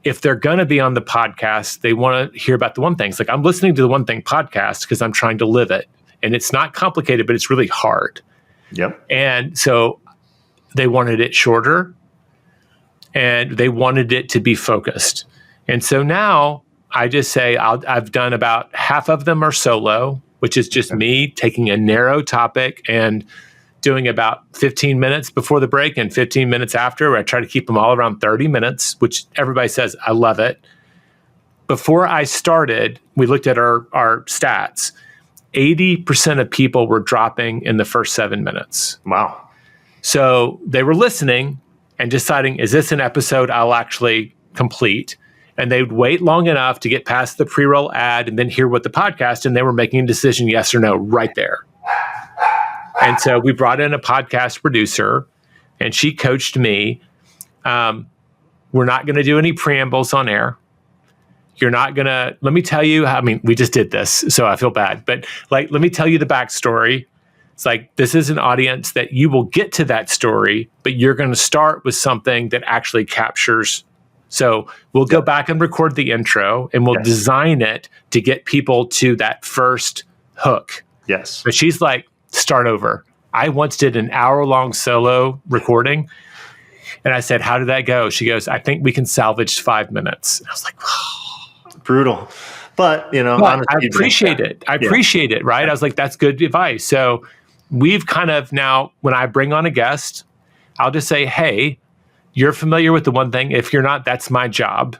If they're going to be on the podcast, they want to hear about the One Thing. It's I'm listening to the One Thing podcast because I'm trying to live it. And it's not complicated, but it's really hard. Yep. And so They wanted it shorter, and they wanted it to be focused. And so now I just say I've done about half of them are solo, which is just me taking a narrow topic and doing about 15 minutes before the break and 15 minutes after, where I try to keep them all around 30 minutes, which everybody says, I love it. Before I started, we looked at our stats. 80% of people were dropping in the first 7 minutes. Wow. So they were listening and deciding, is this an episode I'll actually complete? And they'd wait long enough to get past the pre-roll ad and then hear what the podcast, and they were making a decision, yes or no, right there. And so we brought in a podcast producer, and she coached me. We're not going to do any preambles on air. You're not going to, let me tell you, we just did this, so I feel bad. But let me tell you the backstory. It's like, this is an audience that you will get to that story, but you're going to start with something that actually captures. So we'll go back and record the intro, and we'll design it to get people to that first hook. Yes. But she's like, start over. I once did an hour-long solo recording, and I said, how did that go? She goes, I think we can salvage 5 minutes. And I was like, oh. Brutal. But, I appreciate it. I appreciate it, right? I was like, that's good advice. So we've kind of now, when I bring on a guest, I'll just say, hey, you're familiar with the one thing. If you're not, that's my job.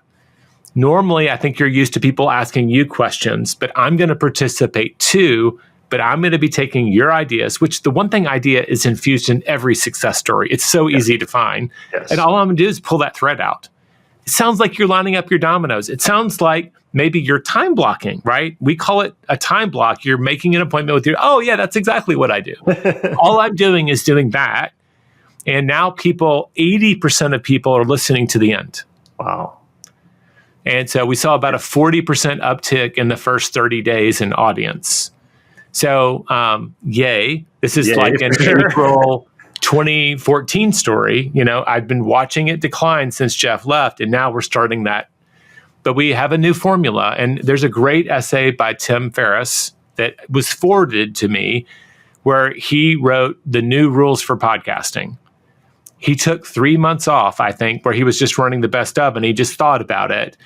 Normally, I think you're used to people asking you questions, but I'm going to participate too. But I'm going to be taking your ideas, which the one thing idea is infused in every success story. It's so easy to find. Yes. And all I'm going to do is pull that thread out. It sounds like you're lining up your dominoes. It sounds like maybe you're time blocking, right? We call it a time block. You're making an appointment with oh yeah, that's exactly what I do. All I'm doing is doing that. And now 80% of people are listening to the end. Wow. And so we saw about a 40% uptick in the first 30 days in audience. So, yay. This is like an April 2014 story. I've been watching it decline since Jeff left, and now we're starting that. But we have a new formula, and there's a great essay by Tim Ferriss that was forwarded to me where he wrote the new rules for podcasting. He took 3 months off, I think, where he was just running the best of, and he just thought about it.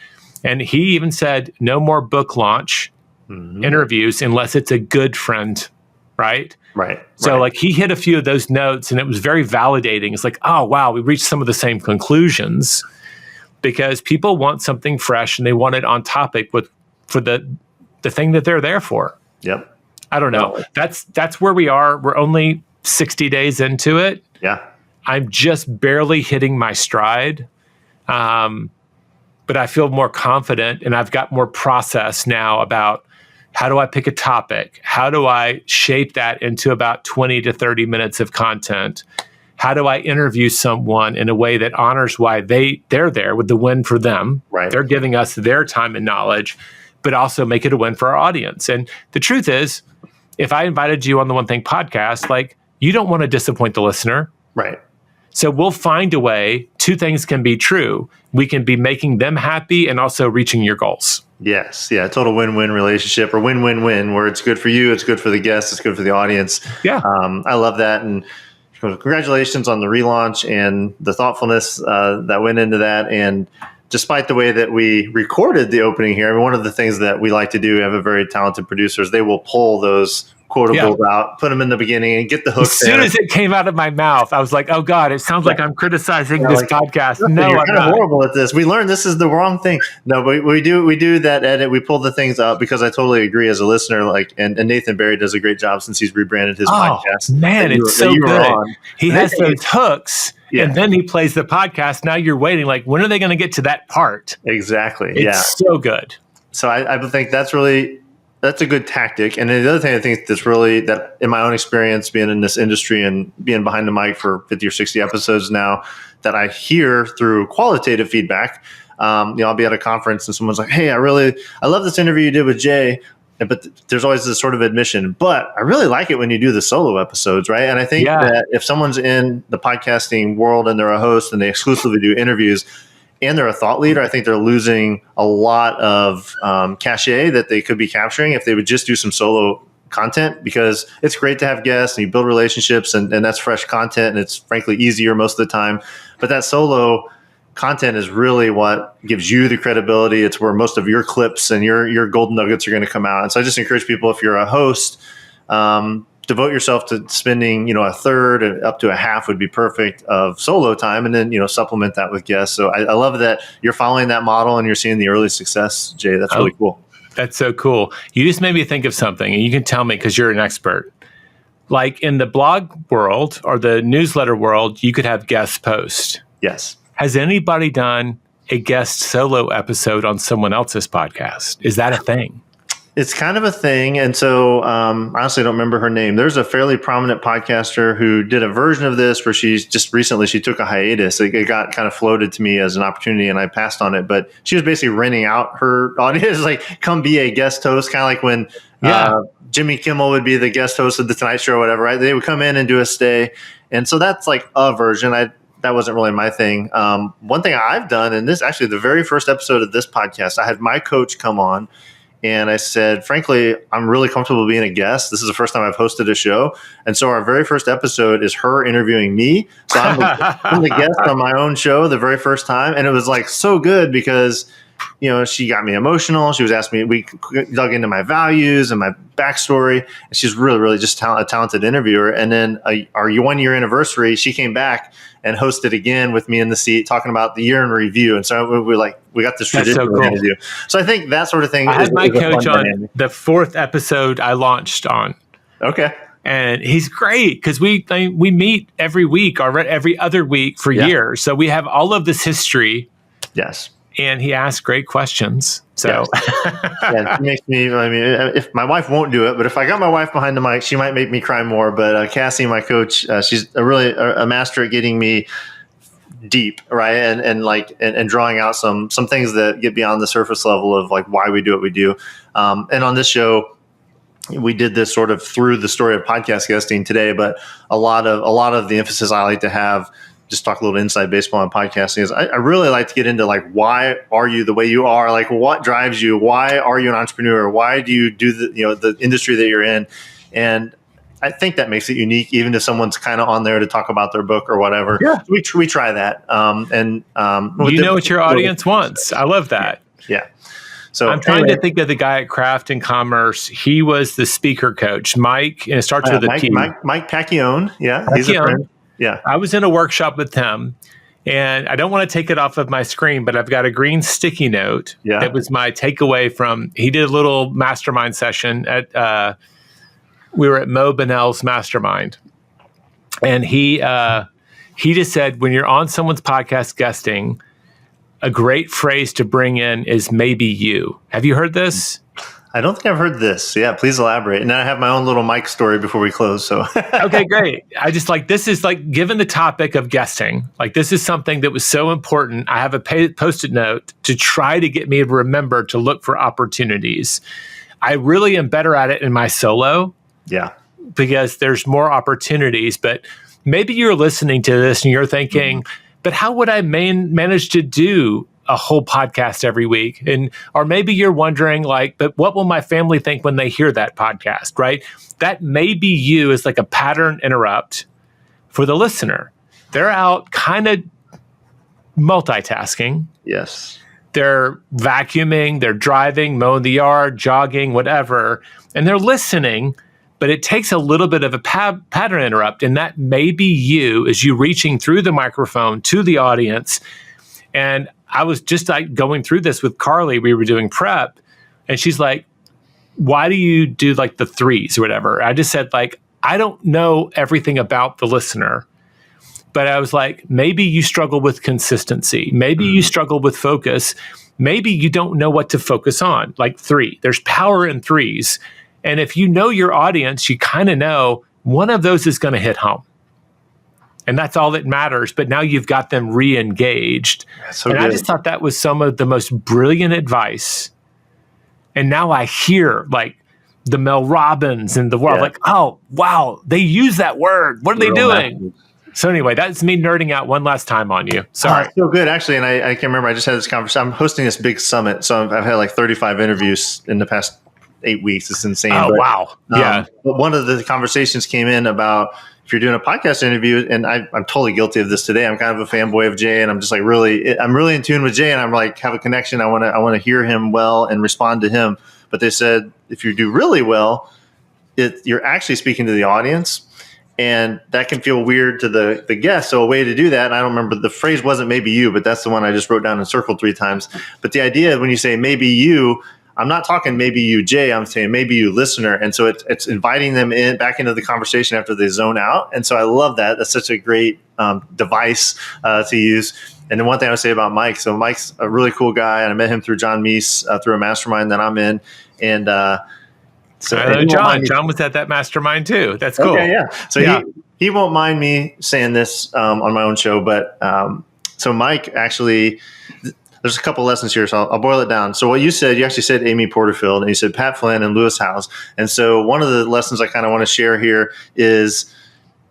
And he even said, no more book launch interviews unless it's a good friend, right? Right. So he hit a few of those notes, and it was very validating. It's like, oh, wow, we reached some of the same conclusions, because people want something fresh and they want it on topic for the thing that they're there for. Yep. I don't know. That's where we are. We're only 60 days into it. Yeah. I'm just barely hitting my stride. But I feel more confident, and I've got more process now about how do I pick a topic? How do I shape that into about 20 to 30 minutes of content? How do I interview someone in a way that honors why they're there with the win for them? Right. They're giving us their time and knowledge, but also make it a win for our audience. And the truth is, if I invited you on the One Thing podcast, you don't want to disappoint the listener. Right. So we'll find a way. Two things can be true. We can be making them happy and also reaching your goals. Yes. Yeah. Total win-win relationship, or win-win-win, where it's good for you, it's good for the guest, it's good for the audience. Yeah. I love that. And congratulations on the relaunch and the thoughtfulness that went into that. And despite the way that we recorded the opening here, one of the things that we like to do, we have a very talented producers, they will pull those quotables out, put them in the beginning, and get the hook. As soon as it came out of my mouth, I was like, "Oh God, it sounds like I'm criticizing this podcast." No, you're I'm kind not. of horrible at this. We learned this is the wrong thing. No, but we do that edit. We pull the things up because I totally agree as a listener. And Nathan Barry does a great job since he's rebranded his podcast. Man, it's so good. He has those hooks. Yeah. And then he plays the podcast. Now you're waiting, when are they going to get to that part? Exactly. It's so good. So I think that's a good tactic. And then the other thing I think that's really, that in my own experience being in this industry and being behind the mic for 50 or 60 episodes now, that I hear through qualitative feedback. I'll be at a conference and someone's like, hey, I love this interview you did with Jay. But there's always this sort of admission, but I really like it when you do the solo episodes, right? And I think that if someone's in the podcasting world and they're a host and they exclusively do interviews and they're a thought leader, I think they're losing a lot of cachet that they could be capturing if they would just do some solo content, because it's great to have guests and you build relationships and that's fresh content and it's frankly easier most of the time. But that solo content is really what gives you the credibility. It's where most of your clips and your golden nuggets are going to come out. And so I just encourage people, if you're a host, devote yourself to spending, a third and up to a half would be perfect of solo time, and then, supplement that with guests. So I love that you're following that model and you're seeing the early success, Jay. That's really cool. That's so cool. You just made me think of something, and you can tell me because you're an expert. Like in the blog world or the newsletter world, you could have guest post. Yes. Has anybody done a guest solo episode on someone else's podcast? Is that a thing? It's kind of a thing. And so I honestly don't remember her name. There's a fairly prominent podcaster who did a version of this where she took a hiatus. It got kind of floated to me as an opportunity and I passed on it. But she was basically renting out her audience, like come be a guest host, kind of like when Jimmy Kimmel would be the guest host of The Tonight Show or whatever, right? They would come in and do a stay. And so that's like a version. That wasn't really my thing. One thing I've done, and this actually the very first episode of this podcast, I had my coach come on. And I said, frankly, I'm really comfortable being a guest. This is the first time I've hosted a show. And so our very first episode is her interviewing me. So I'm the guest on my own show the very first time. And it was like so good because, she got me emotional. She was asking me, we dug into my values and my backstory. And she's really, really just a talented interviewer. And then our 1 year anniversary, she came back and hosted again with me in the seat talking about the year in review. And so we got this tradition so cool. to do. So I think that sort of thing. I had my coach on the 4th episode I launched on. Okay. And he's great because we meet every week or every other week for years. So we have all of this history. Yes. And he asks great questions. So it makes me, if my wife won't do it, but if I got my wife behind the mic, she might make me cry more. But Cassie, my coach, she's a master at getting me deep, right? And drawing out some things that get beyond the surface level of like why we do what we do. And on this show, we did this sort of through the story of podcast guesting today, but a lot of the emphasis I like to have, just talk a little inside baseball on podcasting, is I really like to get into like, why are you the way you are? Like, what drives you? Why are you an entrepreneur? Why do you do the industry that you're in? And I think that makes it unique, even if someone's kind of on there to talk about their book or whatever. Yeah. We try that. What your audience wants. I love that. Yeah. So I'm trying to think of the guy at Craft and Commerce. He was the speaker coach, Mike, and it starts with a P. Mike Pacquione. Yeah. He's a friend. Yeah. I was in a workshop with him, and I don't want to take it off of my screen, but I've got a green sticky note. Yeah. That was my takeaway from, he did a little mastermind session at, we were at Mo Bonnell's mastermind. And he just said, when you're on someone's podcast guesting, a great phrase to bring in is maybe you. Have you heard this? I don't think I've heard this. Yeah, please elaborate. And then I have my own little Mike story before we close. So okay, great. I just this is like, given the topic of guesting, like this is something that was so important. I have a Post-it note to try to get me to remember to look for opportunities. I really am better at it in my solo. Yeah. Because there's more opportunities. But maybe you're listening to this and you're thinking, but how would I manage to do a whole podcast every week? Or maybe you're wondering but what will my family think when they hear that podcast, right? That maybe you is like a pattern interrupt for the listener. They're out kind of multitasking. Yes. They're vacuuming, they're driving, mowing the yard, jogging, whatever, and they're listening, but it takes a little bit of a pattern interrupt. And that may be you as you reaching through the microphone to the audience. And I was just going through this with Carly. We were doing prep, and she's like, why do you do like the threes or whatever? I just said I don't know everything about the listener, but I was like, maybe you struggle with consistency. Maybe you struggle with focus. Maybe you don't know what to focus on. Like 3, there's power in 3s. And if you know your audience, you kind of know one of those is going to hit home. And that's all that matters. But now you've got them re-engaged. So I just thought that was some of the most brilliant advice. And now I hear the Mel Robbins and the world, oh, wow, they use that word. What are they doing? So anyway, that's me nerding out one last time on you. Sorry. So good, actually. And I can't remember. I just had this conversation. I'm hosting this big summit. So I've had 35 interviews in the past 8 weeks. It's insane. Oh, wow. Yeah. But one of the conversations came in about if you're doing a podcast interview, and I'm totally guilty of this today. I'm kind of a fanboy of Jay, and I'm just like I'm really in tune with Jay, and I'm like have a connection. I want to hear him well and respond to him. But they said if you do really well, you're actually speaking to the audience. And that can feel weird to the guest. So a way to do that, and I don't remember, the phrase wasn't maybe you, but that's the one I just wrote down and circled 3 times. But the idea when you say maybe you, I'm not talking maybe you, Jay, I'm saying maybe you, listener. And so it's inviting them back into the conversation after they zone out. And so I love that. That's such a great device to use. And then one thing I would say about Mike, so Mike's a really cool guy, and I met him through John Meese, through a mastermind that I'm in. And so I know John was at that mastermind too. That's cool. Okay, yeah. So he won't mind me saying this on my own show, but so Mike actually, there's a couple lessons here, so I'll boil it down. So what you actually said Amy Porterfield, and you said Pat Flynn and Lewis Howes. And so one of the lessons I kind of want to share here is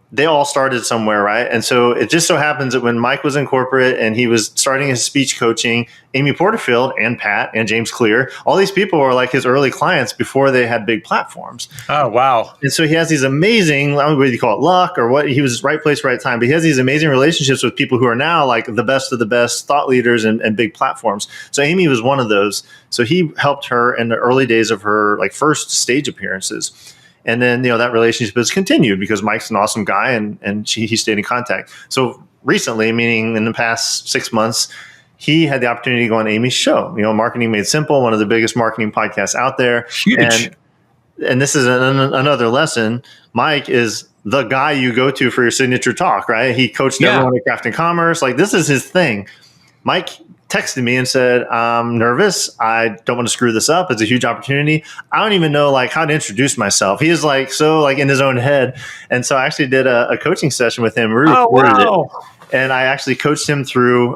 they all started somewhere, right? And so it just so happens that when Mike was in corporate and he was starting his speech coaching, Amy Porterfield and Pat and James Clear, all these people were like his early clients before they had big platforms. Oh, wow. And so he has these amazing, I don't know whether you call it luck or what, he was right place, right time, but he has these amazing relationships with people who are now like the best of the best thought leaders and big platforms. So Amy was one of those. So he helped her in the early days of her like first stage appearances. And then, that relationship has continued because Mike's an awesome guy and he stayed in contact. So recently, meaning in the past 6 months, he had the opportunity to go on Amy's show. Marketing Made Simple, one of the biggest marketing podcasts out there. Huge. And this is another lesson. Mike is the guy you go to for your signature talk, right? He coached everyone at Craft and Commerce. Like, this is his thing. Mike texted me and said, I'm nervous. I don't want to screw this up. It's a huge opportunity. I don't even know like how to introduce myself. He is like, so like in his own head. And so I actually did a coaching session with him. It. And I actually coached him through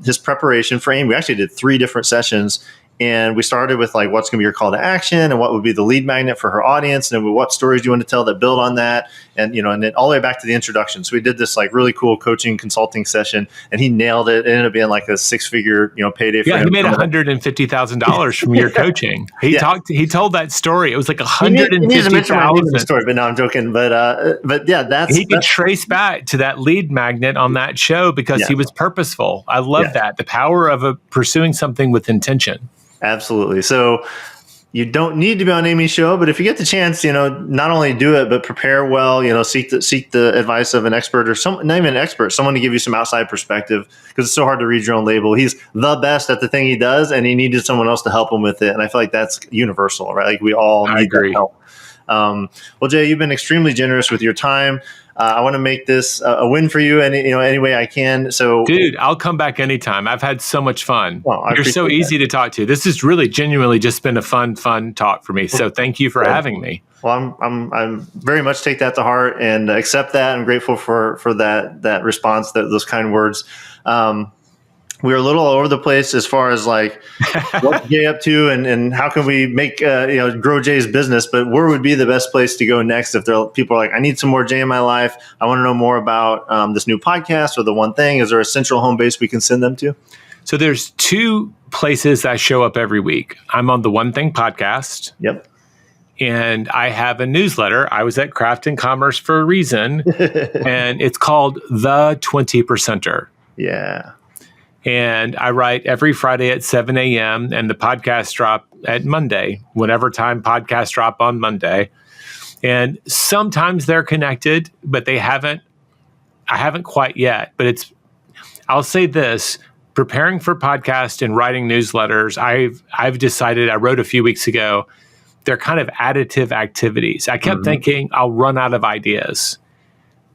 his preparation for Amy. We actually did 3 different sessions. And we started with like, what's going to be your call to action and what would be the lead magnet for her audience, and then what stories do you want to tell that build on that, and and then all the way back to the introduction. So we did this like really cool coaching consulting session, and he nailed it. It ended up being like a 6-figure payday for him. Yeah, he made $150,000 from your coaching. He told that story. It was like $150,000 story, but no, I'm joking. But yeah, he could trace back to that lead magnet on that show because he was purposeful. I love that, the power of pursuing something with intention. Absolutely. So you don't need to be on Amy's show, but if you get the chance, not only do it, but prepare well, seek the advice of an expert or not even an expert, someone to give you some outside perspective, because it's so hard to read your own label. He's the best at the thing he does, and he needed someone else to help him with it. And I feel like that's universal, right? Like we all need that help. Well, Jay, you've been extremely generous with your time. I want to make this a win for you any way I can. So, dude, I'll come back anytime. I've had so much fun. Well, you're so easy to talk to. This has really genuinely just been a fun talk for me. So thank you for having me. Well, I'm very much take that to heart and accept that. I'm grateful for that response, those kind words. We were a little all over the place as far as like what's Jay up to and how can we make grow Jay's business. But where would be the best place to go next if people are like, I need some more Jay in my life. I want to know more about this new podcast or the one thing. Is there a central home base we can send them to? So there's 2 places I show up every week. I'm on the One Thing podcast. Yep. And I have a newsletter. I was at Craft and Commerce for a reason, and it's called The 20%er. Yeah. And I write every Friday at 7 a.m. and the podcast drop at Monday, whatever time podcasts drop on Monday. And sometimes they're connected, but I haven't quite yet. But I'll say this, preparing for podcast and writing newsletters, I've decided, I wrote a few weeks ago, they're kind of additive activities. I kept thinking I'll run out of ideas.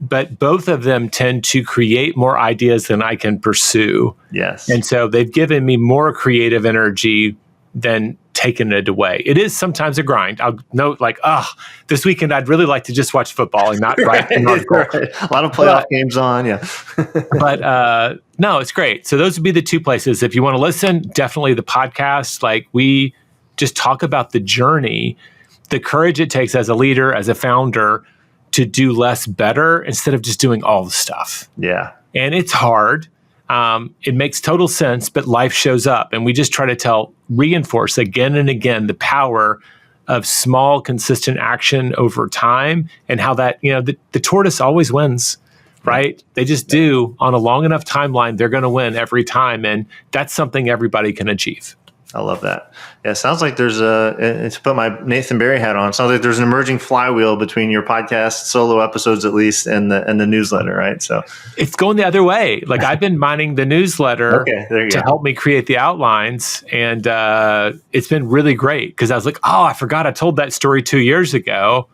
But both of them tend to create more ideas than I can pursue. Yes. And so they've given me more creative energy than taken it away. It is sometimes a grind. I'll note like, this weekend I'd really like to just watch football and not write an article. Right. A lot of playoff games on, yeah. But no, it's great. So those would be the 2 places. If you want to listen, definitely the podcast. Like we just talk about the journey, the courage it takes as a leader, as a founder, to do less better instead of just doing all the stuff. Yeah. And it's hard. It makes total sense, but life shows up. And we just try to reinforce again and again the power of small, consistent action over time, and how that, the tortoise always wins, right? They just do. On a long enough timeline, they're going to win every time. And that's something everybody can achieve. I love that. Yeah, it sounds like there's to put my Nathan Barry hat on, it sounds like there's an emerging flywheel between your podcast, solo episodes at least, and the newsletter, right? So it's going the other way. Like I've been mining the newsletter to help me create the outlines. And it's been really great because I was like, oh, I forgot I told that story 2 years ago.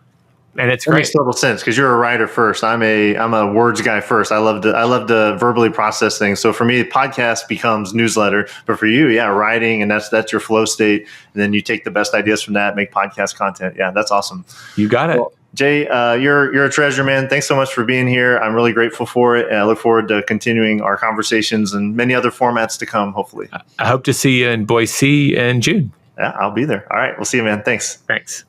And it's great. It makes total sense because you're a writer first. I'm a words guy first. I love to verbally process things. So for me, podcast becomes newsletter. But for you, writing, and that's your flow state. And then you take the best ideas from that, make podcast content. Yeah, that's awesome. You got it. Well, Jay, you're a treasure, man. Thanks so much for being here. I'm really grateful for it. And I look forward to continuing our conversations and many other formats to come, hopefully. I hope to see you in Boise in June. Yeah, I'll be there. All right. We'll see you, man. Thanks. Thanks.